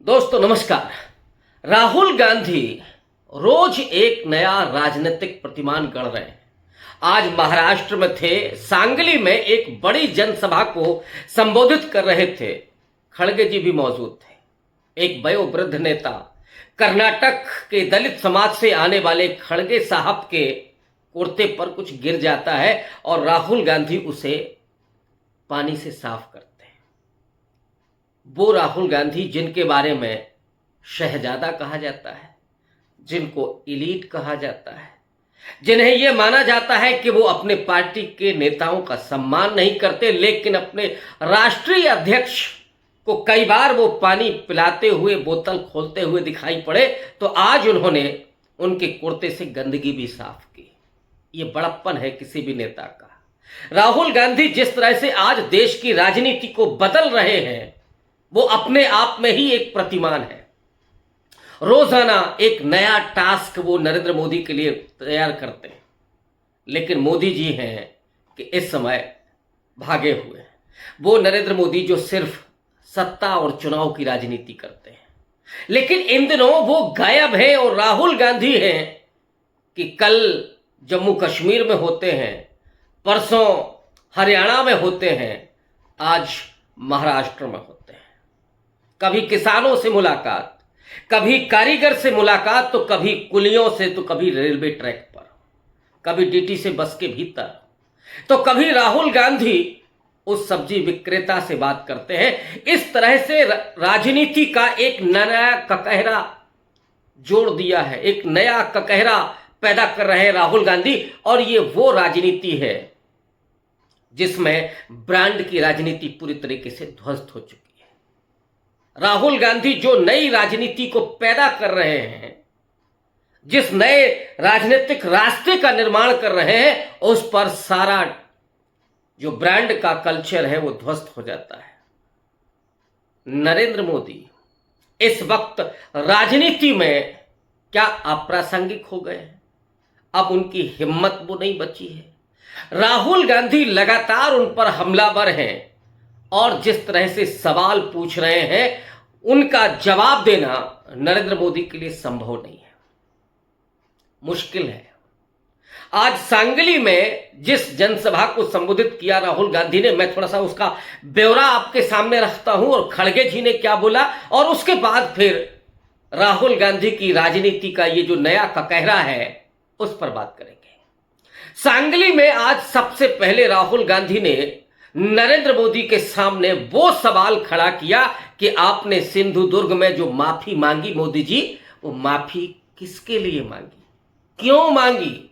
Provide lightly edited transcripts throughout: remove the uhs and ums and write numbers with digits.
दोस्तों नमस्कार। राहुल गांधी रोज एक नया राजनीतिक प्रतिमान गढ़ रहे हैं। आज महाराष्ट्र में थे, सांगली में एक बड़ी जनसभा को संबोधित कर रहे थे। खड़गे जी भी मौजूद थे। एक वयोवृद्ध नेता, कर्नाटक के दलित समाज से आने वाले खड़गे साहब के कुर्ते पर कुछ गिर जाता है और राहुल गांधी उसे पानी से साफ करते हैं। वो राहुल गांधी जिनके बारे में शहजादा कहा जाता है, जिनको एलीट कहा जाता है, जिन्हें यह माना जाता है कि वो अपने पार्टी के नेताओं का सम्मान नहीं करते, लेकिन अपने राष्ट्रीय अध्यक्ष को कई बार वो पानी पिलाते हुए, बोतल खोलते हुए दिखाई पड़े, तो आज उन्होंने उनके कुर्ते से गंदगी भी साफ की। ये बड़प्पन है किसी भी नेता का। राहुल गांधी जिस तरह से आज देश की राजनीति को बदल रहे हैं, वो अपने आप में ही एक प्रतिमान है। रोजाना एक नया टास्क वो नरेंद्र मोदी के लिए तैयार करते हैं, लेकिन मोदी जी हैं कि इस समय भागे हुए हैं। वो नरेंद्र मोदी जो सिर्फ सत्ता और चुनाव की राजनीति करते हैं, लेकिन इन दिनों वो गायब हैं। और राहुल गांधी हैं कि कल जम्मू कश्मीर में होते हैं, परसों हरियाणा में होते हैं, आज महाराष्ट्र में होते हैं। कभी किसानों से मुलाकात, कभी कारीगर से मुलाकात, तो कभी कुलियों से, तो कभी रेलवे ट्रैक पर, कभी डीटी से बस के भीतर, तो कभी राहुल गांधी उस सब्जी विक्रेता से बात करते हैं। इस तरह से राजनीति का एक नया ककहरा जोड़ दिया है, एक नया ककहरा पैदा कर रहे हैं राहुल गांधी। और ये वो राजनीति है जिसमें ब्रांड की राजनीति पूरी तरीके से ध्वस्त हो चुकी है। राहुल गांधी जो नई राजनीति को पैदा कर रहे हैं, जिस नए राजनीतिक रास्ते का निर्माण कर रहे हैं, उस पर सारा जो ब्रांड का कल्चर है वो ध्वस्त हो जाता है। नरेंद्र मोदी इस वक्त राजनीति में क्या अप्रासंगिक हो गए हैं? अब उनकी हिम्मत वो नहीं बची है। राहुल गांधी लगातार उन पर हमलावर हैं और जिस तरह से सवाल पूछ रहे हैं, उनका जवाब देना नरेंद्र मोदी के लिए संभव नहीं है, मुश्किल है। आज सांगली में जिस जनसभा को संबोधित किया राहुल गांधी ने, मैं थोड़ा सा उसका ब्यौरा आपके सामने रखता हूं और खड़गे जी ने क्या बोला, और उसके बाद फिर राहुल गांधी की राजनीति का ये जो नया ककहरा है उस पर बात करेंगे। सांगली में आज सबसे पहले राहुल गांधी ने नरेंद्र मोदी के सामने वो सवाल खड़ा किया कि आपने सिंधुदुर्ग में जो माफी मांगी मोदी जी, वो माफी किसके लिए मांगी, क्यों मांगी?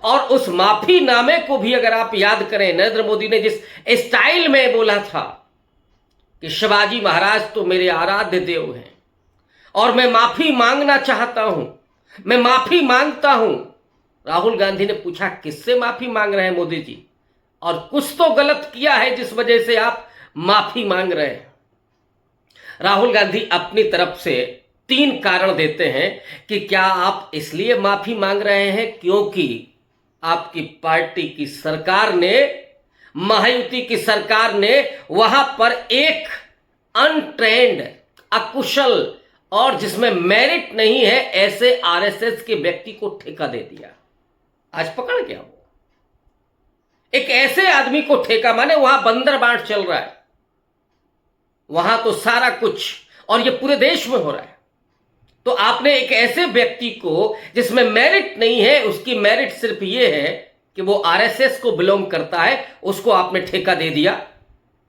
और उस माफीनामे को भी अगर आप याद करें, नरेंद्र मोदी ने जिस स्टाइल में बोला था कि शिवाजी महाराज तो मेरे आराध्य देव हैं और मैं माफी मांगना चाहता हूं, मैं माफी मांगता हूं। राहुल गांधी ने पूछा किससे माफी मांग रहे हैं मोदी जी, और कुछ तो गलत किया है जिस वजह से आप माफी मांग रहे हैं। राहुल गांधी अपनी तरफ से 3 कारण देते हैं कि क्या आप इसलिए माफी मांग रहे हैं क्योंकि आपकी पार्टी की सरकार ने, महायुति की सरकार ने वहां पर एक अनट्रेंड, अकुशल और जिसमें मेरिट नहीं है ऐसे आरएसएस के व्यक्ति को ठेका दे दिया। आज पकड़ गया वो एक ऐसे आदमी को ठेका, माने वहां बंदर बांट चल रहा है, वहां तो सारा कुछ, और ये पूरे देश में हो रहा है। तो आपने एक ऐसे व्यक्ति को जिसमें मेरिट नहीं है, उसकी मेरिट सिर्फ ये है कि वो आरएसएस को बिलोंग करता है, उसको आपने ठेका दे दिया।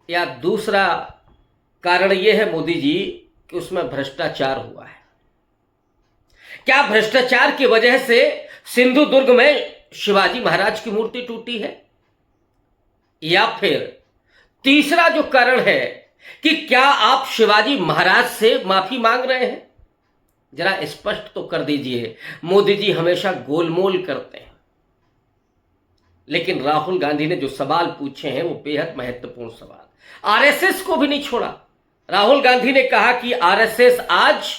या दूसरा कारण ये है मोदी जी कि उसमें भ्रष्टाचार हुआ है। क्या भ्रष्टाचार की वजह से सिंधुदुर्ग में शिवाजी महाराज की मूर्ति टूटी है? या फिर तीसरा जो कारण है कि क्या आप शिवाजी महाराज से माफी मांग रहे हैं? जरा स्पष्ट तो कर दीजिए। मोदी जी हमेशा गोलमोल करते हैं, लेकिन राहुल गांधी ने जो सवाल पूछे हैं वो बेहद महत्वपूर्ण सवाल। आरएसएस को भी नहीं छोड़ा। राहुल गांधी ने कहा कि आरएसएस आज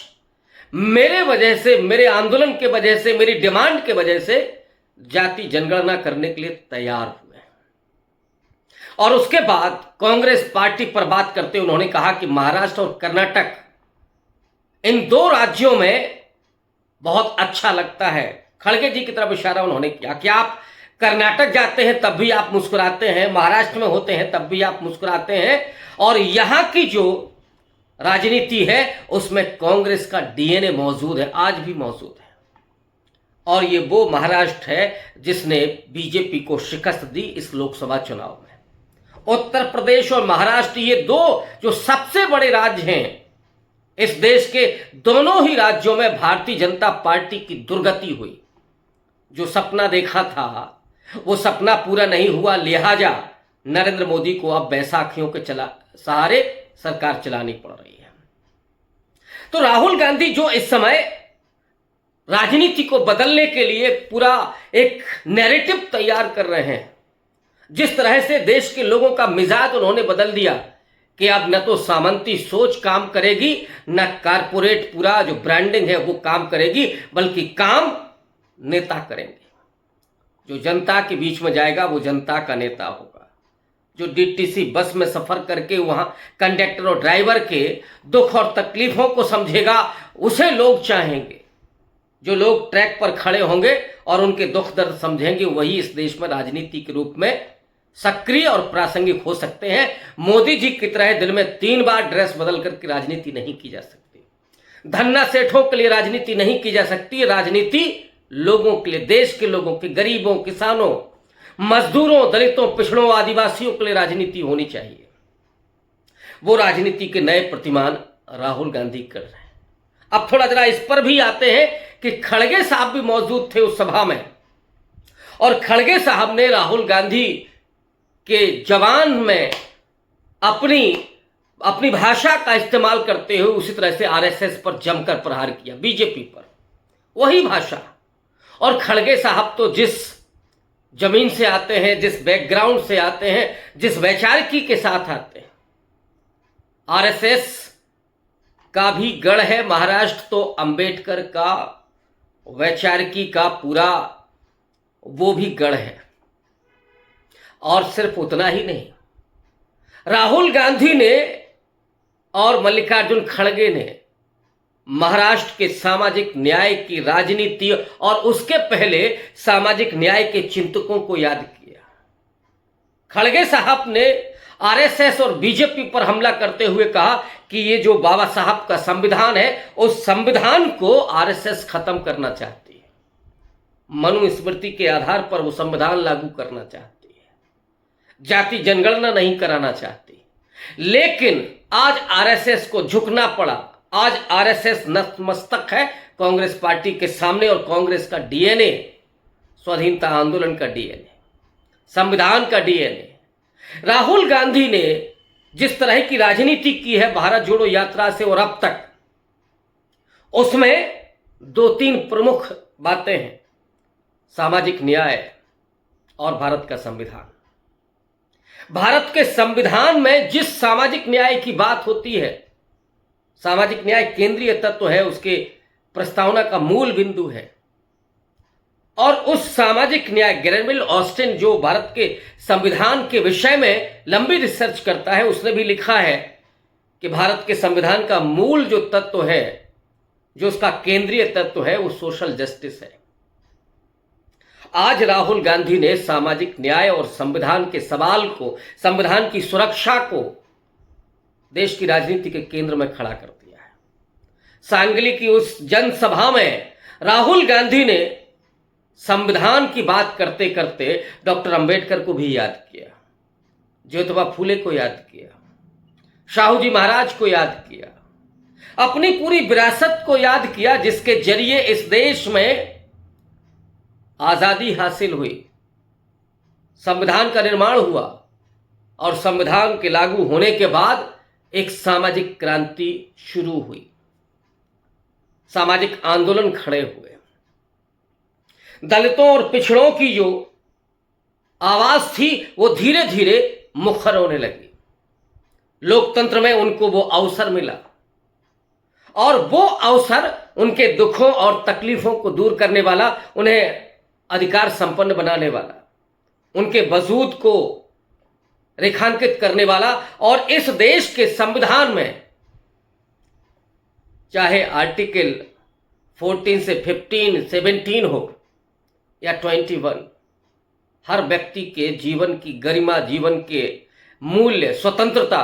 मेरे वजह से, मेरे आंदोलन के वजह से, मेरी डिमांड के वजह से जाति जनगणना करने के लिए तैयार हुए हैं। और उसके बाद कांग्रेस पार्टी पर बात करते उन्होंने कहा कि महाराष्ट्र और कर्नाटक इन दो राज्यों में बहुत अच्छा लगता है। खड़गे जी की तरफ इशारा उन्होंने किया कि आप कर्नाटक जाते हैं तब भी आप मुस्कुराते हैं, महाराष्ट्र में होते हैं तब भी आप मुस्कुराते हैं, और यहां की जो राजनीति है उसमें कांग्रेस का डीएनए मौजूद है, आज भी मौजूद है। और ये वो महाराष्ट्र है जिसने बीजेपी को शिकस्त दी इस लोकसभा चुनाव में। उत्तर प्रदेश और महाराष्ट्र, ये दो जो सबसे बड़े राज्य हैं इस देश के, दोनों ही राज्यों में भारतीय जनता पार्टी की दुर्गति हुई। जो सपना देखा था वो सपना पूरा नहीं हुआ, लिहाजा नरेंद्र मोदी को अब बैसाखियों के सहारे सरकार चलानी पड़ रही है। तो राहुल गांधी जो इस समय राजनीति को बदलने के लिए पूरा एक नैरेटिव तैयार कर रहे हैं, जिस तरह से देश के लोगों का मिजाज उन्होंने बदल दिया कि अब न तो सामंती सोच काम करेगी, न कारपोरेट पूरा जो ब्रांडिंग है वो काम करेगी, बल्कि काम नेता करेंगे। जो जनता के बीच में जाएगा वो जनता का नेता होगा। जो डीटीसी बस में सफर करके वहां कंडक्टर और ड्राइवर के दुख और तकलीफों को समझेगा, उसे लोग चाहेंगे। जो लोग ट्रैक पर खड़े होंगे और उनके दुख दर्द समझेंगे, वही इस देश में राजनीति के रूप में सक्रिय और प्रासंगिक हो सकते हैं। मोदी जी की तरह दिन में 3 बार ड्रेस बदल करके राजनीति नहीं की जा सकती। धन्ना सेठों के लिए राजनीति नहीं की जा सकती। राजनीति लोगों के लिए, देश के लोगों के, गरीबों, किसानों, मजदूरों, दलितों, पिछड़ों, आदिवासियों के लिए राजनीति होनी चाहिए। वो राजनीति के नए प्रतिमान राहुल गांधी कर रहे हैं। अब थोड़ा जरा इस पर भी आते हैं कि खड़गे साहब भी मौजूद थे उस सभा में, और खड़गे साहब ने राहुल गांधी के जवान में अपनी भाषा का इस्तेमाल करते हुए उसी तरह से आरएसएस पर जमकर प्रहार किया, बीजेपी पर, वही भाषा। और खड़गे साहब तो जिस जमीन से आते हैं, जिस बैकग्राउंड से आते हैं, जिस वैचारिकी के साथ आते हैं, आरएसएस का भी गढ़ है महाराष्ट्र, तो अंबेडकर का वैचारिकी का पूरा वो भी गढ़ है। और सिर्फ उतना ही नहीं, राहुल गांधी ने और मल्लिकार्जुन खड़गे ने महाराष्ट्र के सामाजिक न्याय की राजनीति और उसके पहले सामाजिक न्याय के चिंतकों को याद किया। खड़गे साहब ने आरएसएस और बीजेपी पर हमला करते हुए कहा कि ये जो बाबा साहब का संविधान है, उस संविधान को आरएसएस खत्म करना चाहती है। मनुस्मृति के आधार पर वो संविधान लागू करना चाहती है, जाति जनगणना नहीं कराना चाहती। लेकिन आज आरएसएस को झुकना पड़ा। आज आरएसएस नतमस्तक है कांग्रेस पार्टी के सामने, और कांग्रेस का डीएनए, स्वाधीनता आंदोलन का डीएनए, संविधान का डीएनए, राहुल गांधी ने जिस तरह की राजनीति की है भारत जोड़ो यात्रा से और अब तक, उसमें 2-3 प्रमुख बातें हैं। सामाजिक न्याय और भारत का संविधान। भारत के संविधान में जिस सामाजिक न्याय की बात होती है, सामाजिक न्याय केंद्रीय तत्व है, उसके प्रस्तावना का मूल बिंदु है। और उस सामाजिक न्याय, ग्रेनविल ऑस्टिन जो भारत के संविधान के विषय में लंबी रिसर्च करता है, उसने भी लिखा है कि भारत के संविधान का मूल जो तत्व है, जो उसका केंद्रीय तत्व है, वो सोशल जस्टिस है। आज राहुल गांधी ने सामाजिक न्याय और संविधान के सवाल को, संविधान की सुरक्षा को देश की राजनीति के केंद्र में खड़ा कर दिया है। सांगली की उस जनसभा में राहुल गांधी ने संविधान की बात करते करते डॉक्टर अंबेडकर को भी याद किया, ज्योतिबा फूले को याद किया, शाहू जी महाराज को याद किया, अपनी पूरी विरासत को याद किया, जिसके जरिए इस देश में आजादी हासिल हुई, संविधान का निर्माण हुआ, और संविधान के लागू होने के बाद एक सामाजिक क्रांति शुरू हुई, सामाजिक आंदोलन खड़े हुए। दलितों और पिछड़ों की जो आवाज थी वो धीरे धीरे मुखर होने लगी। लोकतंत्र में उनको वो अवसर मिला, और वो अवसर उनके दुखों और तकलीफों को दूर करने वाला, उन्हें अधिकार संपन्न बनाने वाला, उनके वजूद को रेखांकित करने वाला, और इस देश के संविधान में चाहे आर्टिकल 14 से 15, 17 हो या 21, हर व्यक्ति के जीवन की गरिमा, जीवन के मूल्य, स्वतंत्रता,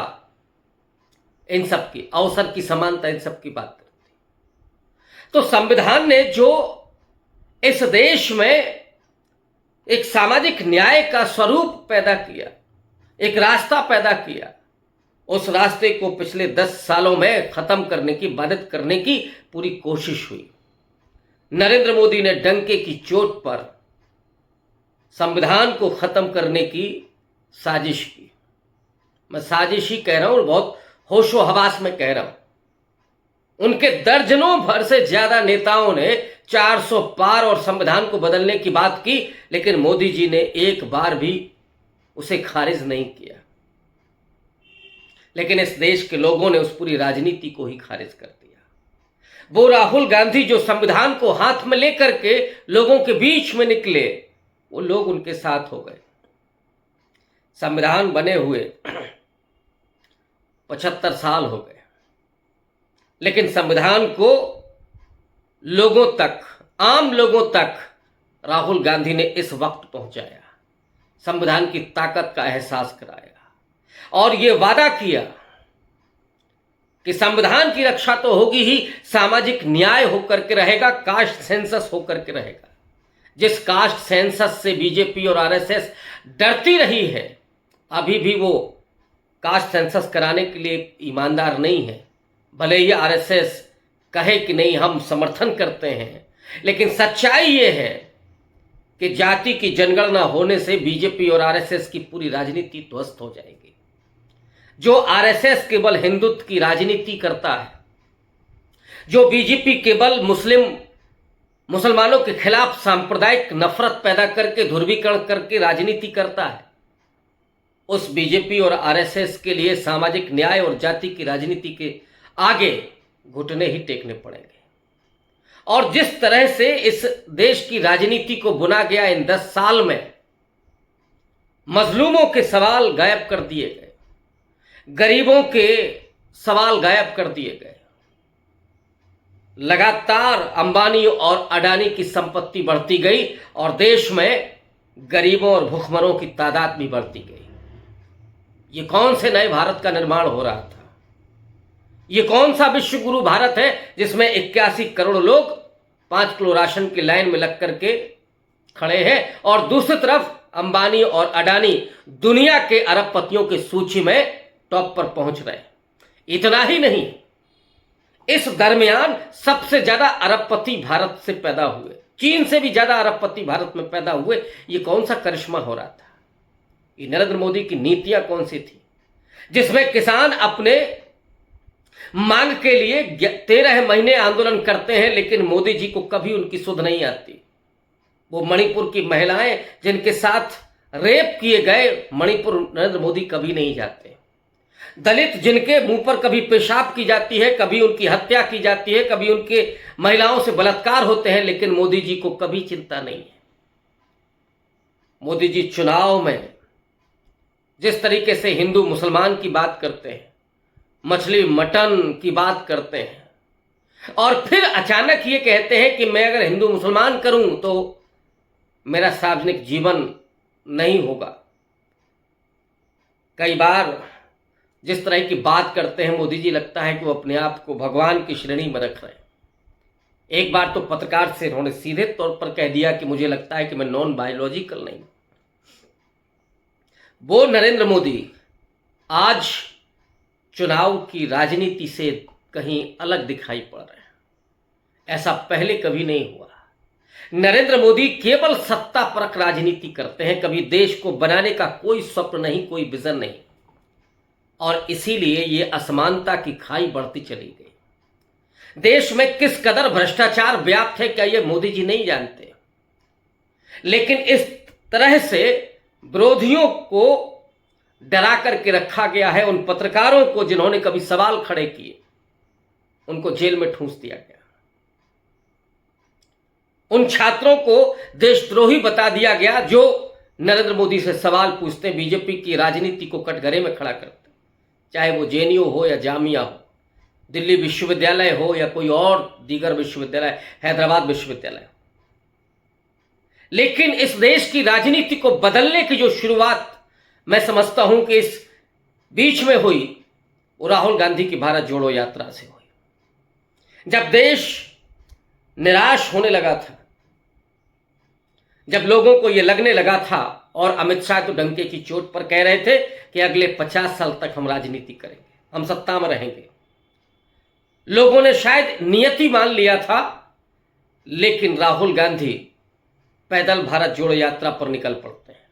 इन सब की, अवसर की समानता, इन सब की बात करती। तो संविधान ने जो इस देश में एक सामाजिक न्याय का स्वरूप पैदा किया, एक रास्ता पैदा किया, उस रास्ते को पिछले 10 सालों में खत्म करने की, बाधित करने की पूरी कोशिश हुई। नरेंद्र मोदी ने डंके की चोट पर संविधान को खत्म करने की साजिश की। मैं साजिश ही कह रहा हूं, बहुत होशो हवास में कह रहा हूं। उनके दर्जनों भर से ज्यादा नेताओं ने 400 पार और संविधान को बदलने की बात की, लेकिन मोदी जी ने एक बार भी उसे खारिज नहीं किया। लेकिन इस देश के लोगों ने उस पूरी राजनीति को ही खारिज कर दिया। वो राहुल गांधी जो संविधान को हाथ में लेकर के लोगों के बीच में निकले, वो लोग उनके साथ हो गए। संविधान बने हुए 75 साल हो गए, लेकिन संविधान को लोगों तक, आम लोगों तक राहुल गांधी ने इस वक्त पहुंचाया, संविधान की ताकत का एहसास कराया और ये वादा किया कि संविधान की रक्षा तो होगी ही, सामाजिक न्याय होकर के रहेगा, कास्ट सेंसस होकर के रहेगा। जिस कास्ट सेंसस से बीजेपी और आरएसएस डरती रही है, अभी भी वो कास्ट सेंसस कराने के लिए ईमानदार नहीं है। भले ही आरएसएस कहे कि नहीं हम समर्थन करते हैं, लेकिन सच्चाई ये है कि जाति की जनगणना होने से बीजेपी और आरएसएस की पूरी राजनीति ध्वस्त हो जाएगी। जो आरएसएस केवल हिंदुत्व की राजनीति करता है, जो बीजेपी केवल मुसलमानों के खिलाफ सांप्रदायिक नफरत पैदा करके, ध्रुवीकरण करके राजनीति करता है, उस बीजेपी और आरएसएस के लिए सामाजिक न्याय और जाति की राजनीति के आगे घुटने ही टेकने पड़ेंगे। और जिस तरह से इस देश की राजनीति को बुना गया इन 10 साल में, मजलूमों के सवाल गायब कर दिए गए, गरीबों के सवाल गायब कर दिए गए, लगातार अंबानी और अडानी की संपत्ति बढ़ती गई और देश में गरीबों और भूखमरों की तादाद भी बढ़ती गई। ये कौन से नए भारत का निर्माण हो रहा था? ये कौन सा विश्व गुरु भारत है जिसमें 81 करोड़ लोग 5 किलो राशन की लाइन में लग करके खड़े हैं और दूसरी तरफ अंबानी और अडानी दुनिया के अरबपतियों की सूची में टॉप पर पहुंच रहे हैं। इतना ही नहीं, इस दरमियान सबसे ज्यादा अरबपति भारत से पैदा हुए, चीन से भी ज्यादा अरबपति भारत में पैदा हुए। ये कौन सा करिश्मा हो रहा था? ये नरेंद्र मोदी की नीतियां कौन सी थी, जिसमें किसान अपने मांग के लिए 13 महीने आंदोलन करते हैं, लेकिन मोदी जी को कभी उनकी सुध नहीं आती। वो मणिपुर की महिलाएं जिनके साथ रेप किए गए, मणिपुर नरेंद्र मोदी कभी नहीं जाते। दलित जिनके मुंह पर कभी पेशाब की जाती है, कभी उनकी हत्या की जाती है, कभी उनके महिलाओं से बलात्कार होते हैं, लेकिन मोदी जी को कभी चिंता नहीं है। मोदी जी चुनाव में जिस तरीके से हिंदू मुसलमान की बात करते हैं, मछली मटन की बात करते हैं और फिर अचानक ये कहते हैं कि मैं अगर हिंदू मुसलमान करूं तो मेरा सार्वजनिक जीवन नहीं होगा। कई बार जिस तरह की बात करते हैं मोदी जी, लगता है कि वो अपने आप को भगवान की श्रेणी में रख रहे हैं। एक बार तो पत्रकार से उन्होंने सीधे तौर पर कह दिया कि मुझे लगता है कि मैं नॉन बायोलॉजिकल नहीं। वो नरेंद्र मोदी आज चुनाव की राजनीति से कहीं अलग दिखाई पड़ रहे हैं। ऐसा पहले कभी नहीं हुआ। नरेंद्र मोदी केवल सत्ता परक राजनीति करते हैं, कभी देश को बनाने का कोई स्वप्न नहीं, कोई विजन नहीं, और इसीलिए ये असमानता की खाई बढ़ती चली गई। देश में किस कदर भ्रष्टाचार व्याप्त है, क्या ये मोदी जी नहीं जानते? लेकिन इस तरह से विरोधियों को डरा करके रखा गया है। उन पत्रकारों को जिन्होंने कभी सवाल खड़े किए, उनको जेल में ठूंस दिया गया। उन छात्रों को देशद्रोही बता दिया गया जो नरेंद्र मोदी से सवाल पूछते, बीजेपी की राजनीति को कटघरे में खड़ा करते, चाहे वो जेएनयू हो या जामिया हो। दिल्ली विश्वविद्यालय हो या कोई और दीगर विश्वविद्यालय, हैदराबाद विश्वविद्यालय। लेकिन इस देश की राजनीति को बदलने की जो शुरुआत मैं समझता हूं कि इस बीच में हुई, वो राहुल गांधी की भारत जोड़ो यात्रा से हुई। जब देश निराश होने लगा था, जब लोगों को यह लगने लगा था, और अमित शाह तो डंके की चोट पर कह रहे थे कि अगले 50 साल तक हम राजनीति करेंगे, हम सत्ता में रहेंगे, लोगों ने शायद नियति मान लिया था। लेकिन राहुल गांधी पैदल भारत जोड़ो यात्रा पर निकल पड़ते हैं,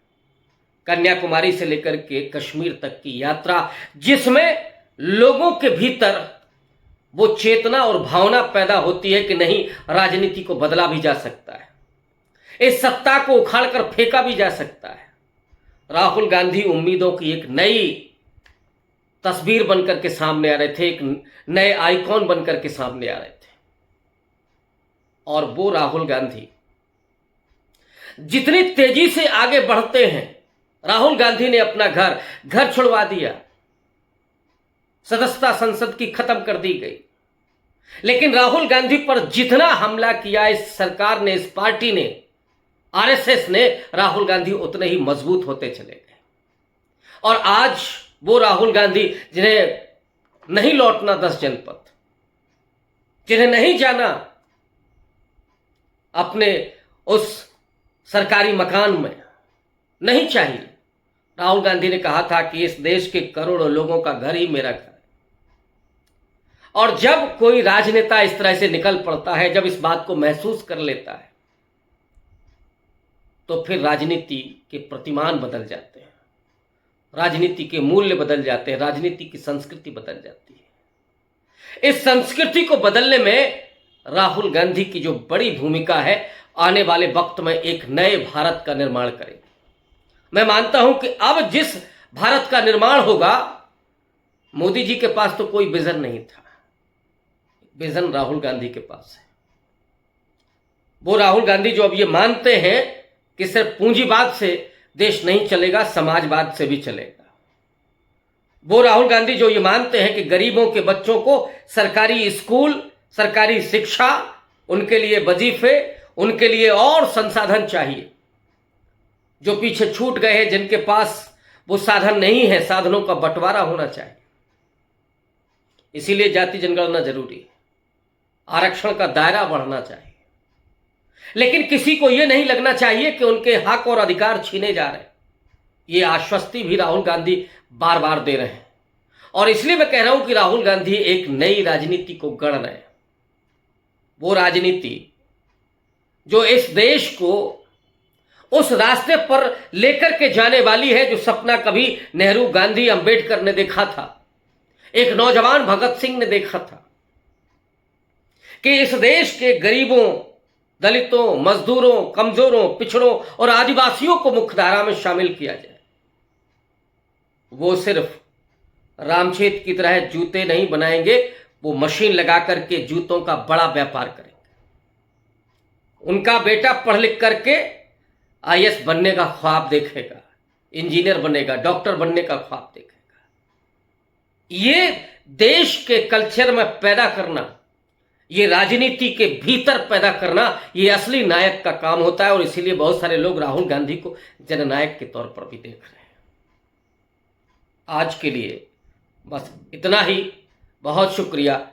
कन्याकुमारी से लेकर के कश्मीर तक की यात्रा, जिसमें लोगों के भीतर वो चेतना और भावना पैदा होती है कि नहीं, राजनीति को बदला भी जा सकता है, इस सत्ता को उखाड़कर फेंका भी जा सकता है। राहुल गांधी उम्मीदों की एक नई तस्वीर बनकर के सामने आ रहे थे, एक नए आइकॉन बनकर के सामने आ रहे थे। और वो राहुल गांधी जितनी तेजी से आगे बढ़ते हैं, राहुल गांधी ने अपना घर छुड़वा दिया, सदस्यता संसद की खत्म कर दी गई। लेकिन राहुल गांधी पर जितना हमला किया इस सरकार ने, इस पार्टी ने, आरएसएस ने, राहुल गांधी उतने ही मजबूत होते चले गए। और आज वो राहुल गांधी जिन्हें नहीं लौटना 10 जनपद, जिन्हें नहीं जाना अपने उस सरकारी मकान में, नहीं चाहिए। राहुल गांधी ने कहा था कि इस देश के करोड़ों लोगों का घर ही मेरा घर है। और जब कोई राजनेता इस तरह से निकल पड़ता है, जब इस बात को महसूस कर लेता है, तो फिर राजनीति के प्रतिमान बदल जाते हैं, राजनीति के मूल्य बदल जाते हैं, राजनीति की संस्कृति बदल जाती है। इस संस्कृति को बदलने में राहुल गांधी की जो बड़ी भूमिका है, आने वाले वक्त में एक नए भारत का निर्माण करेगी। मैं मानता हूं कि अब जिस भारत का निर्माण होगा, मोदी जी के पास तो कोई विजन नहीं था, विजन राहुल गांधी के पास है। वो राहुल गांधी जो अब ये मानते हैं कि सिर्फ पूंजीवाद से देश नहीं चलेगा, समाजवाद से भी चलेगा। वो राहुल गांधी जो ये मानते हैं कि गरीबों के बच्चों को सरकारी स्कूल, सरकारी शिक्षा, उनके लिए वजीफे, उनके लिए और संसाधन चाहिए। जो पीछे छूट गए हैं, जिनके पास वो साधन नहीं है, साधनों का बंटवारा होना चाहिए। इसीलिए जाति जनगणना जरूरी है, आरक्षण का दायरा बढ़ना चाहिए। लेकिन किसी को यह नहीं लगना चाहिए कि उनके हक और अधिकार छीने जा रहे हैं। ये आश्वस्ति भी राहुल गांधी बार बार दे रहे हैं। और इसलिए मैं कह रहा हूं कि राहुल गांधी एक नई राजनीति को गढ़ रहे हैं। वो राजनीति जो इस देश को उस रास्ते पर लेकर के जाने वाली है, जो सपना कभी नेहरू, गांधी, अंबेडकर ने देखा था, एक नौजवान भगत सिंह ने देखा था कि इस देश के गरीबों, दलितों, मजदूरों, कमजोरों, पिछड़ों और आदिवासियों को मुख्यधारा में शामिल किया जाए। वो सिर्फ रामचेत की तरह जूते नहीं बनाएंगे, वो मशीन लगा करके जूतों का बड़ा व्यापार करेंगे। उनका बेटा पढ़ लिख करके आईएएस बनने का ख्वाब देखेगा, इंजीनियर बनेगा, डॉक्टर बनने का ख्वाब देखेगा। ये देश के कल्चर में पैदा करना, ये राजनीति के भीतर पैदा करना, ये असली नायक का काम होता है। और इसीलिए बहुत सारे लोग राहुल गांधी को जननायक के तौर पर भी देख रहे हैं। आज के लिए बस इतना ही। बहुत शुक्रिया।